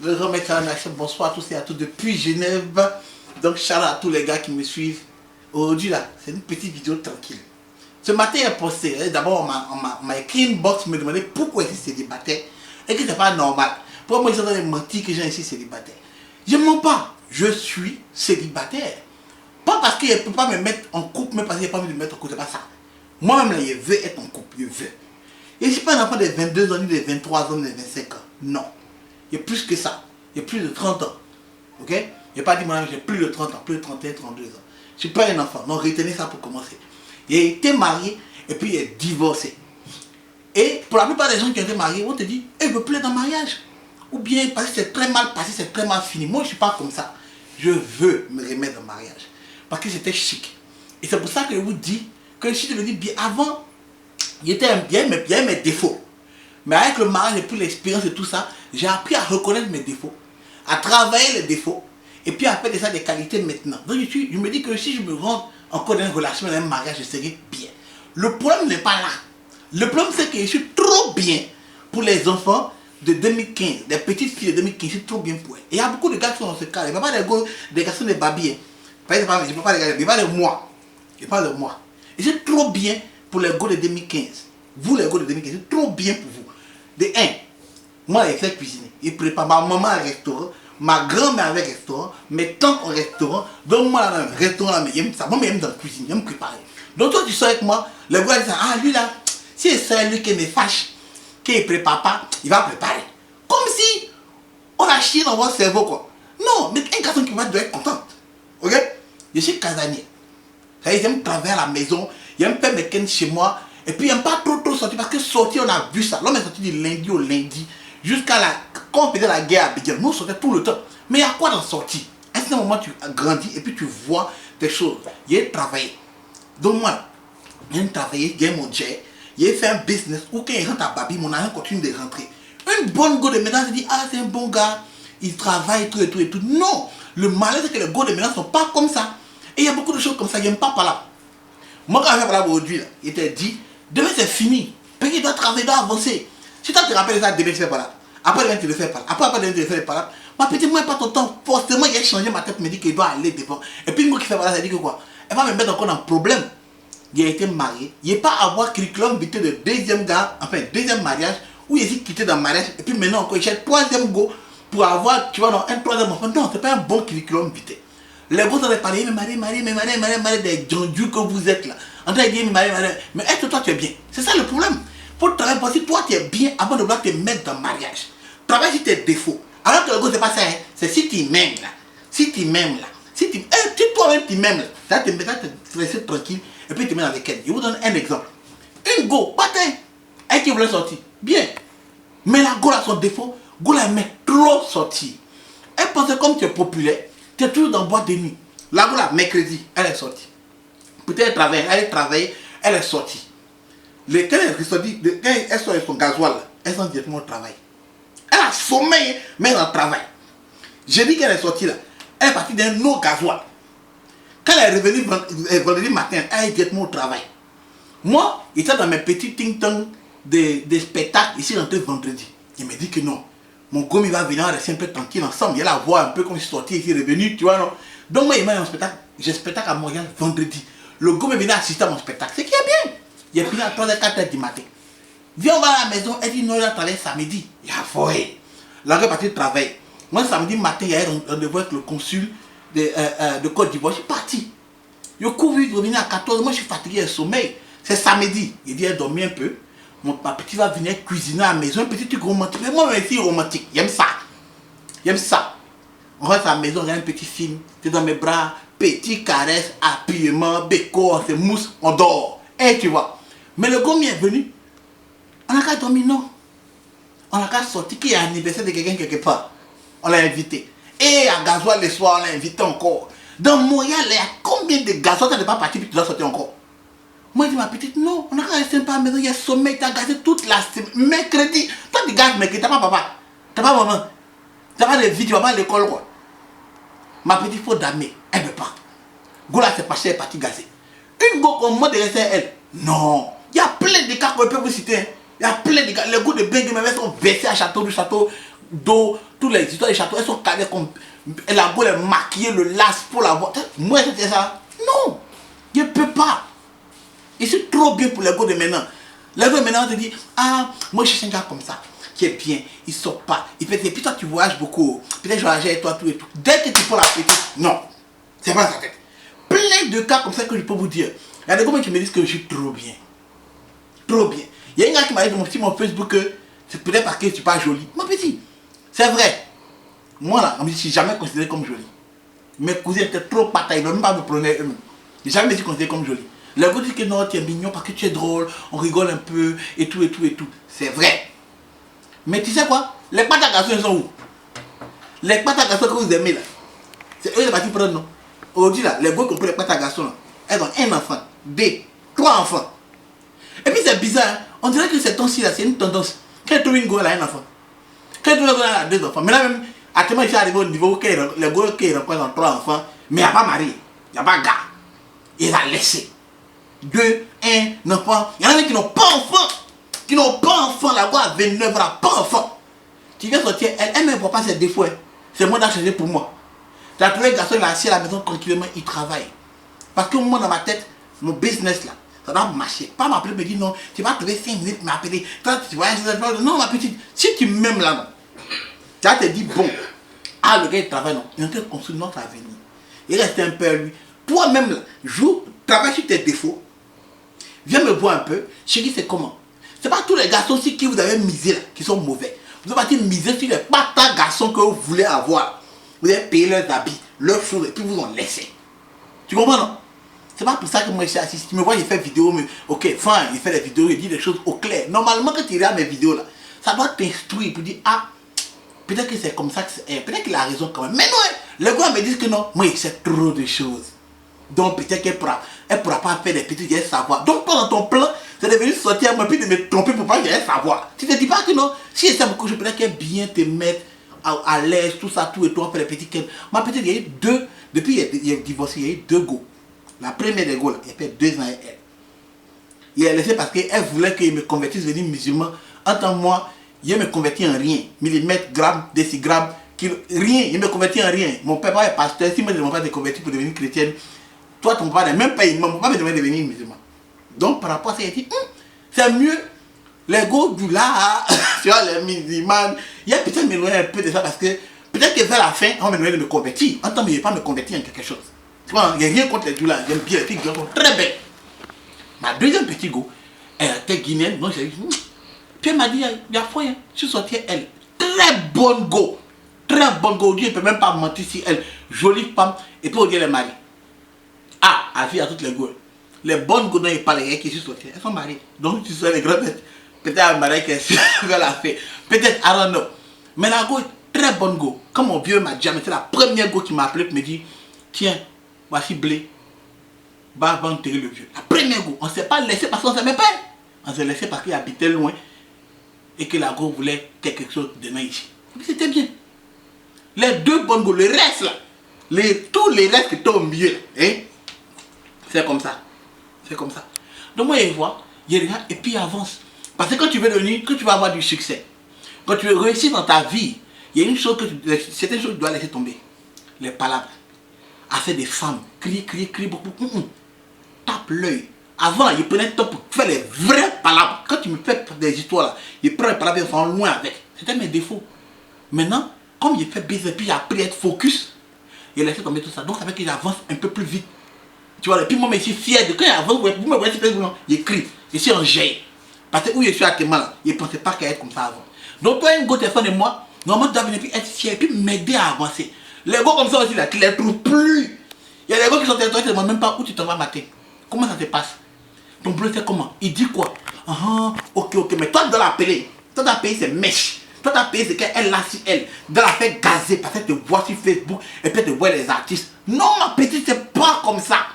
Le grand mec bonsoir à tous et à toutes depuis Genève. Donc, shout à tous les gars qui me suivent. Aujourd'hui, là, c'est une petite vidéo tranquille. Ce matin, il a posté. D'abord, on m'a écrit une box, me demandait pourquoi je suis célibataire et que c'est pas normal. Pourquoi moi, ils sont en train de mentir que j'ai ici célibataire. Je ne mens pas. Je suis célibataire. Pas parce qu'il ne peut pas me mettre en couple, mais parce qu'il n'a pas envie de me mettre en couple. C'est pas ça. Moi-même, là, je veux être en couple. Je veux. Et je ne suis pas un enfant de 22 ans, ni de 23 ans, ni de 25 ans. Non. Il y a plus que ça. Il y a plus de 30 ans. Ok? Il n'y a pas dit, moi, j'ai plus de 30 ans, plus de 31, 32 ans. Je ne suis pas un enfant. Donc, retenez ça pour commencer. Il a été marié et puis il est divorcé. Et pour la plupart des gens qui ont été mariés, on te dit, je ne veux plus être en mariage. Ou bien parce que c'est très mal passé, c'est très mal fini. Moi, je ne suis pas comme ça. Je veux me remettre en mariage. Parce que c'était chic. Et c'est pour ça que je vous dis que si je le dis bien avant, il y avait mes défauts. Mais avec le mariage et puis l'expérience et tout ça, j'ai appris à reconnaître mes défauts, à travailler les défauts, et puis à faire de ça des qualités maintenant. Donc je me dis que si je me rends encore dans une relation, dans un mariage, je serai bien. Le problème n'est pas là. Le problème c'est que je suis trop bien pour les enfants de 2015, des petites filles de 2015, je suis trop bien pour elles. Et il y a beaucoup de gars qui sont dans ce cas. Il ne parle pas des garçons des babies. Je ne parle pas des gars, il parle de moi. Il parle de moi. Et c'est trop bien pour les gars de 2015. Vous les gars de 2015, c'est trop bien pour vous. De 1, moi je sais cuisiner. Il prépare ma maman à restaurant, ma grand-mère avec restaurant, mes tantes au restaurant. Donc moi dans le restaurant, là, j'aime ça. Moi j'aime dans la cuisine, j'aime préparer. Donc toi tu sors avec moi, le gars dit ah lui là, si c'est lui qui me fâche, qui ne prépare pas, il va préparer. Comme si on a chié dans votre cerveau quoi. Non, mais un garçon qui va doit être content. Ok? Je suis casanier. J'aime travailler à la maison, j'aime faire mes cannes chez moi. Et puis il n'aime pas trop sortir parce que sortir on a vu ça. L'homme est sorti du lundi au lundi jusqu'à la... Quand on faisait la guerre à Abidjan, nous on sortait tout le temps. Mais il y a quoi dans sortir? À un moment tu grandis et puis tu vois des choses. Il y a travaillé. Donc moi, j'ai travaillé, j'ai mon jet, j'ai fait un business où quand il rentre à Babi, mon argent continue de rentrer. Une bonne go de ménage se dit ah c'est un bon gars, il travaille tout et tout et tout. Non, le malheur c'est que les go de ménage ne sont pas comme ça. Et il y a beaucoup de choses comme ça, j'aime pas par là. Moi quand j'ai parlé aujourd'hui, il était dit demain c'est fini. Puis il doit travailler, il doit avancer. Si toi tu te rappelles ça, demain tu fais pas là. Après demain tu le fais pas là. Après demain tu le fais pas là. Ma petite, moi pas ton temps. Forcément il a changé ma tête, me dit qu'il doit aller devant. Et puis moi qui fais pas là, ça dit que quoi? Elle va me mettre encore dans le problème. Il a été marié. Il n'est pas avoir curriculum vitae de deuxième gars, enfin deuxième mariage, où il est quitté dans le mariage. Et puis maintenant encore il cherche troisième go pour avoir, tu vois, non, un troisième enfant. Non, c'est pas un bon curriculum vitae. Les gars sont parler, mais marié, des gens que vous êtes là. En train de dire, mais est-ce que toi tu es bien? C'est ça le problème. Faut travailler parce que toi tu es bien avant de vouloir te mettre dans le mariage. Travaille sur tes défauts. Alors que le gars c'est pas ça, hein. C'est si tu m'aimes là. Si tu m'aimes là. Si toi-même tu m'aimes là. Ça te laisser tranquille et puis tu te mets avec elle. Je vous donne un exemple. Une go, bataille. Elle qui voulait sortir. Bien. Mais la go a son défaut. Go la met trop sortir. Elle pensait comme tu es populaire. Tu es toujours dans boîte de nuit. La go là, mercredi, elle est sortie. Peut-être elle travaille, elle est sortie. Quand elle sort avec son gasoil, elle sort directement au travail. Elle a sommeil, mais elle est en travail. J'ai dit qu'elle est sortie là. Elle est partie d'un autre gasoil. Quand elle est revenue vendredi matin, elle est directement au travail. Moi, j'étais dans mes petits ting-tong de spectacles ici rentré vendredi. Il me dit que non. Mon gomme il va venir, on va rester un peu tranquille ensemble. Il va la voir un peu comme je suis sorti ici, revenu, tu vois non. Donc moi, il m'a un spectacle. J'ai un spectacle à Montréal vendredi. Le gomme est venu assister à mon spectacle. C'est qui est bien. Il est fini à 3h, 4h du matin. Viens, on va à la maison. Elle dit non, il va travailler samedi. Il a foré. La gueule est partie de travail. Moi, samedi matin, il y a un rendez-vous avec le consul de Côte d'Ivoire. Je suis parti. Je cours vite, revenir à 14h. Moi, je suis fatigué, j'ai sommeil. C'est samedi. Il dit, elle dormit un peu. Ma petite va venir cuisiner à la maison. Un petit truc romantique. Mais moi, je suis romantique. J'aime ça. J'aime ça. On reste à la maison, on regarde un petit film. Tu es dans mes bras. Petit caresse, appuyement, béco, on se mousse, on dort. Et tu vois. Mais le gomme est venu. On n'a qu'à dormir, non. On n'a qu'à sortir. Qu'il y a un anniversaire de quelqu'un quelque part. On l'a invité. Et à gasoil le soir, on l'a invité encore. Dans Montréal, il y a combien de gasoil tu n'es pas parti puis tu dois sortir encore? Moi, je dis ma petite, non, on n'a qu'à rester pas à la maison, il y a sommeil, tu as gazé toute la semaine. Mercredi, toi tu gazes mercredi, tu n'as pas papa, tu n'as pas maman, tu n'as pas de vie, tu vas pas à l'école quoi. Ma petite, il faut damer, elle ne veut pas. Gola s'est fâché, elle est partie gazer. Une go comme moi de rester elle. Non, il y a plein de cas qu'on peut vous citer. Il y a plein de cas. Les goûts de Bengue sont versés à château du château. dos, tous les histoires des châteaux, elles sont calées comme. Elle a beau les maquiller, le lace pour la voir. Moi, c'était ça. Non, je ne peux pas. Et c'est trop bien pour les gars de maintenant. Les gars de maintenant te disent, ah, moi je suis un gars comme ça, qui est bien, il sort pas, il fait. Et puis toi tu voyages beaucoup, peut-être je voyage avec toi, tout et tout. Dès que tu prends la petite, non, c'est pas sa tête. Plein de cas comme ça que je peux vous dire. Il y a des gars qui me disent que je suis trop bien. Trop bien. Il y a un gars qui m'a dit sur mon Facebook que c'est peut-être parce que je suis pas jolie. Mon petit, c'est vrai. Moi là, je ne suis jamais considéré comme jolie. Mes cousins étaient trop patailles, ils ne veulent même pas me prendre eux-mêmes. Je n'ai jamais été considéré comme jolie. Les gars disent que non, tu es mignon parce que tu es drôle, on rigole un peu, et tout, et tout, et tout. C'est vrai. Mais tu sais quoi? Les pâtes à garçons, elles sont où? Les pâtes à garçons que vous aimez là, c'est eux les partis prendre, non? Aujourd'hui là, les gars qui ont pris les pâtes à garçons là, elles ont un enfant, deux, trois enfants. Et puis c'est bizarre, hein? On dirait que ces temps-ci là, c'est une tendance. Quand tu trouves une go, elle a un enfant. Quand tu trouves une go, elle a deux enfants. Maintenant même, actuellement, je suis arrivé au niveau où les gars qui représentent trois enfants, mais il n'y a pas mari, il n'y a pas gars. Il a laissé. Deux, un enfant. Il y en a qui n'ont pas enfant. Qui n'ont pas enfant. La voix à 29 ans, pas enfant. Tu viens sortir, elle ne voit pas ses défauts. C'est moi d'acheter pour moi. Tu as trouvé le garçon, il est assis à la maison tranquillement, il travaille. Parce que moi, dans ma tête, mon business là, ça doit marcher. Pas m'appeler, me dire non, tu vas trouver 5 minutes, m'appeler. Tu vois, non, ma petite, si tu m'aimes là, non, tu vas te dire, bon, ah, le gars, il travaille, non, il est en train de construire notre avenir. Il reste un peu à lui. Toi-même, là, joue, travaille sur tes défauts. Viens me voir un peu. Chérie, c'est comment? C'est pas tous les garçons aussi qui vous avez misé là, qui sont mauvais. Vous avez misé sur les patas garçons que vous voulez avoir. Vous avez payé leurs habits, leurs choses, et puis vous en laissez. Tu comprends, non? C'est pas pour ça que moi je suis assis. Si tu me vois, il fait vidéo, mais ok, fin, il fait des vidéos, il dit des choses au clair. Normalement, quand tu regardes mes vidéos là, ça doit t'instruire pour dire, ah, peut-être que c'est comme ça que c'est. Peut-être qu'il a raison quand même. Mais non, les gars me disent que non, moi, c'est trop de choses. Donc peut-être qu'elle pourra pas faire des petits gestes savoir. Donc pendant ton plan, c'est devenu sortir à moi puis de me tromper pour pas que j'aille savoir. Tu te dis pas que non, si elle sait beaucoup, je pourrais qu'elle bien te mettre à l'aise, tout ça, tout et tout, on fait les petits qu'elle. Ma petite, il y a eu deux, depuis il est divorcé, il y a eu deux go. La première des go, là, il a fait 2 ans avec elle. Il a laissé parce qu'elle voulait qu'il me convertisse, devenir musulman. En tant que moi, il me convertit en rien. Millimètres, grammes, décigrammes, kilo, rien. Il me convertit en rien. Mon père est pasteur, si moi je ne m'en pas de convertir pour devenir chrétienne. Toi, ton papa n'est même pas imam, mon papa devait devenir musulman. Donc, par rapport à ça, il dit, c'est mieux. Les go du là, tu vois, les musulmans, il y a peut-être m'éloigner un peu de ça parce que peut-être que vers la fin, on m'éloigner de me convertir. En tant que je ne vais pas me convertir en quelque chose. Tu vois, il n'y a rien contre les doulas, j'aime bien les filles qui sont très belles. Ma deuxième petite go, elle était guinéenne, donc j'ai dit, puis elle m'a dit, il y a foi, je suis sorti elle. Très bonne go. Très bonne go. Dieu ne peut même pas mentir si elle, jolie femme, et puis on dit elle est mariée. Ah, elle vit à toutes les go. Les bonnes go dont il parle, qui sont sorties, elles sont mariées. Donc tu sais les grandes bêtes. Peut-être un marié qui est la fait. Peut-être, I don't know. Mais la go est très bonne go. Comme mon vieux m'a dit, c'est la première go qui m'a appelé et me dit, tiens, voici blé. Va enterrer le vieux. La première go. On ne s'est pas laissé parce qu'on ne s'aimait pas. On s'est laissé parce qu'il habitait loin. Et que la go voulait quelque chose de ici. C'était bien. Les deux bonnes go, le reste là. Tous les restes qui sont au milieu. Hein? C'est comme ça. C'est comme ça. Donc moi, il voit, il regarde et puis il avance. Parce que quand tu veux devenir, quand tu vas avoir du succès, quand tu veux réussir dans ta vie, il y a une chose que certaines choses que tu dois laisser tomber. Les palabres. Affaire des femmes. Crie beaucoup. Tape l'œil. Avant, il prenait le temps pour faire les vraies palabres. Quand tu me fais des histoires là, il prend les palabres et il va loin avec. C'était mes défauts. Maintenant, comme il fait baiser et puis il a appris à être focus, il a laissé tomber tout ça. Donc ça fait qu'il avance un peu plus vite. Tu vois, et puis moi je suis fier de quand il avance, vous me voyez, il écrit. Je suis en jet. Parce que où je suis actuellement là, il ne pensait pas qu'elle être comme ça avant. Donc toi, un gros téléphone de moi, normalement tu dois venir être fier et puis m'aider à avancer. Les gars comme ça aussi là, tu ne les trouves plus. Il y a des gars qui sont territoriaux, ils ne demandent même pas où tu t'en vas matin. Comment ça se passe? Ton bleu c'est comment? Il dit quoi? Ok, mais toi tu dois l'appeler. Toi tu dois payer ses mèches. Toi tu dois payer ce qu'elle l'a sur elle. Tu dois la faire gazer parce qu'elle te voit sur Facebook et puis elle te voit les artistes. Non ma petite, c'est pas comme ça.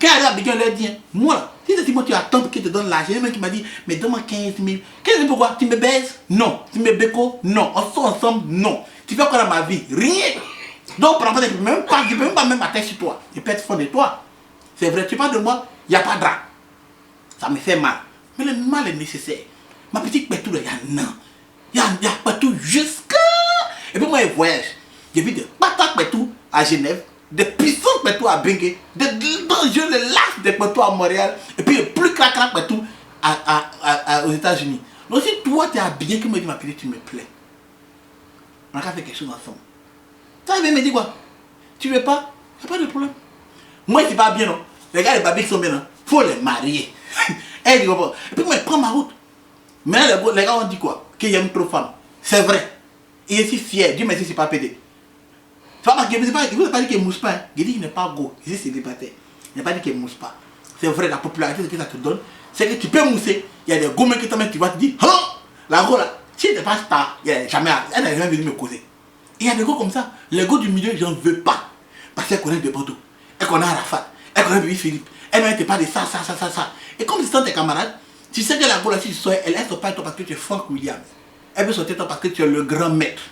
Quand elle a besoin de leur dire, moi, si c'est moi tu attends pour qu'il te donne l'argent, il y a un mec qui m'a dit, mais donne-moi 15 000. 15 000 pourquoi? Tu me baises? Non. Tu me béco? Non. On sort ensemble? Non. Tu fais quoi dans ma vie? Rien. Donc, par exemple, je ne peux même pas mettre ma tête sur toi. Je peux être fond de toi. C'est vrai, tu parles de moi, il n'y a pas de drap. Ça me fait mal. Mais le mal est nécessaire. Ma petite pétou, il y a non. Il y a pas tout jusqu'à Et puis moi, je voyage. J'ai vu des patates partout à Genève, des puissants partout à Bengue, des dangereux, les lâches des partout à Montréal, et puis plus crac partout aux États-Unis. Donc si toi, tu es habillé, que me dis ma petite, tu me plais. On a fait quelque chose ensemble. Ça, il me dit quoi? Tu veux pas? Il n'y a pas de problème. Moi, c'est pas bien, non. Les gars, les babys qui sont bien, non. Faut les marier. Et puis moi, je prends ma route. Maintenant, les gars ont dit quoi? Qu'ils aiment trop femme. C'est vrai. Il est si fier. Dieu merci, c'est pas pédé. Il ne vous a pas dit qu'il ne mousse pas. Il dit qu'il n'est pas go. Il est célibataire. Il n'a pas dit qu'il ne mousse pas. C'est vrai, la popularité que ça te donne, c'est que tu peux mousser. Il y a des gomins qui t'emmènent, tu vas te dire, hein, la go là, si tu n'es pas star, elle n'a jamais venu me causer. Et il y a des go comme ça. Les go du milieu, je n'en veux pas. Parce qu'elle connaît de Bordeaux. Elle connaît Arafat. Elle connaît Louis Philippe. Elle ne te parle de ça. Et comme c'est tes camarades, tu sais que la go là, si tu sors, elle ne sort pas toi parce que tu es Frank Williams. Elle veut sortir toi parce que tu es le grand maître.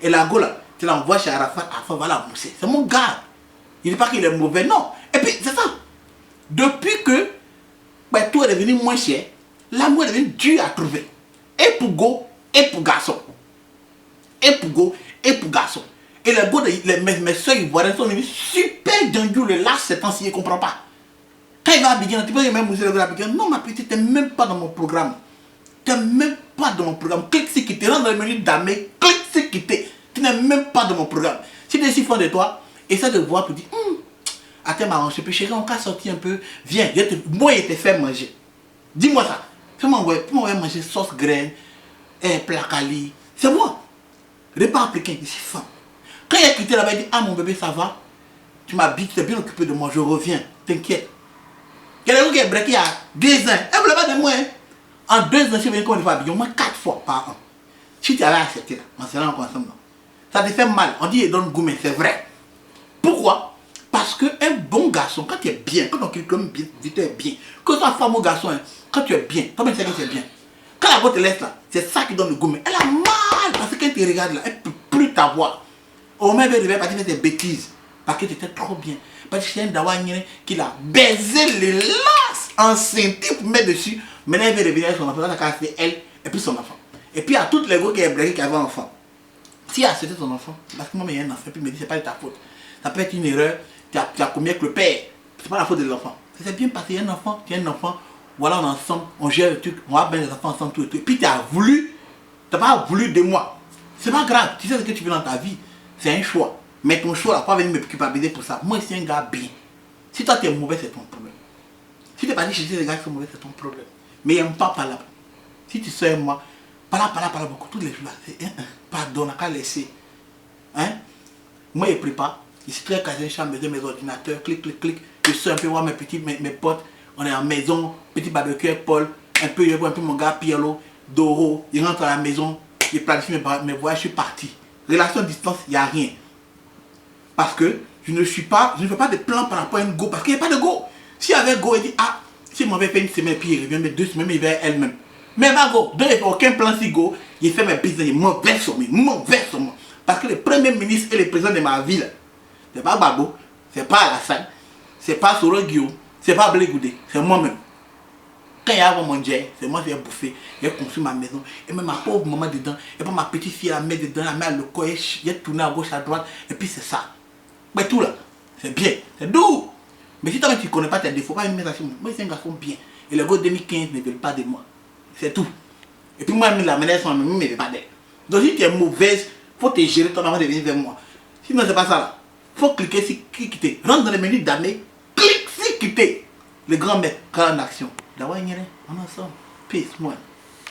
Et la go là, tu l'envoies chez Arafat, Arafat va la mousser. C'est mon gars. Il ne dit pas qu'il est mauvais, non. Et puis, c'est ça. Depuis que tout est devenu moins cher, l'amour est devenu dur à trouver. Et pour go, et pour garçon. Et pour go, et pour garçon. Et les go, mes soeurs ivoiriennes sont devenus super dangereux. Le lâche, c'est temps-ci, ils ne comprennent pas. Quand il va à Abidjan, tu peux même mousser le gars à Abidjan. Non, ma petite, tu n'es même pas dans mon programme. Tu n'es même pas dans mon programme. Clique si quitter, rentre dans le menu d'Amé, clique si quitter. Tu n'es même pas dans mon programme. Si tu es si fond de toi, essaie de voir pour dire, attends, m'arrange, puis chérie, on va sortir un peu. Viens, moi, je te fais manger. Dis-moi ça. Fais-moi manger sauce graine, placali. C'est moi. Repas africain, je suis faim. Quand il a quitté là-bas, il dit, ah mon bébé, ça va? Tu m'habites, tu es bien occupé de moi, je reviens. T'inquiète. Il y a des gens qui ont breaké il y a 2 ans. Elle ne voulait pas de moi. En 2 ans, je suis venu comme une fois habillé, au moins 4 fois par an. Si tu avais accepté là, on serait encore ensemble. Ça te fait mal. On dit il donne goût, mais c'est vrai. Pourquoi? Parce qu'un bon garçon, quand tu es bien, quand on dit que tu es bien, que ce soit femme ou garçon, quand tu es bien, toi-même tu sais que c'est bien. Quand la voix te laisse là, c'est ça qui donne le goût. Mais elle a mal parce que quand tu regardes là, elle ne peut plus t'avoir. Au moins, elle va faire des bêtises parce que tu étais trop bien. Parce que c'est un Dawanyene qui a baisé les lasses enceinte pour mettre dessus. Maintenant, elle veut revenir avec son enfant, elle a fait elle et puis son enfant. Et puis à toutes les go qui avaient un enfant. Si elle a accepté son enfant, parce que moi, il y a un enfant, puis il me dit, c'est pas de ta faute. Ça peut être une erreur, tu as commis avec le père. C'est pas la faute de l'enfant. C'est bien passé, il y a un enfant, tu as un enfant, voilà, on est ensemble, on gère le truc, on va bien les enfants ensemble, tout et tout. Et puis tu as voulu, tu n'as pas voulu de moi. C'est pas grave, tu sais ce que tu veux dans ta vie, c'est un choix. Mais ton choix, là, pas venir me culpabiliser pour ça. Moi, je suis un gars bien. Si toi, tu es mauvais, c'est ton problème. Si tu n'es pas dit chez les gars qui sont mauvais, c'est ton problème. Mais il n'aime pas par là. Si tu sais moi, par là, beaucoup, tous les jours, c'est pardon, on n'a qu'à laisser. Hein? Moi, je prépare. Je suis très casé, chambre, mes ordinateurs, clic. Je sors un peu voir mes potes. On est en maison, petit barbecue avec Paul. Un peu, je vois un peu mon gars Pierrot, Doro. Il rentre à la maison, il planifie mes voyages, je suis parti. Relation distance, il n'y a rien. Parce que je ne fais pas de plan par rapport à une go. Parce qu'il n'y a pas de go. Si avec go, il dit, ah, si je m'avais fait une semaine, puis il revient, mais 2 semaines, il va elle-même. Mais ma go, donc il n'y a aucun plan si go, il fait mes business, il est mauvais sur moi. Parce que le premier ministre et le président de ma ville, c'est pas Babo, c'est pas Alassane, c'est pas Soro Guillaume, c'est pas Blé Goudé, c'est moi-même. Quand il y a mon Dieu, c'est moi qui ai bouffé, j'ai construit ma maison, et même ma pauvre maman dedans, et puis ma petite fille la met dedans, la met à le coin, j'ai tourné à gauche, à droite, et puis c'est ça. Mais tout là, c'est bien, c'est doux. Mais si toi tu ne connais pas tes défauts, pas une mettre à moi. Moi, c'est un garçon bien. Et les gars 2015 ne veulent pas de moi. C'est tout. Et puis moi, la manière dont je ne veux pas d'elle. Donc si tu es mauvaise, il faut te gérer toi avant de venir vers moi. Sinon, c'est pas ça là. Il faut cliquer sur quitter. Rentre dans le menu d'année, clique sur quitter. Le grand maître, quand en action. D'abord, on est ensemble. Peace, moi.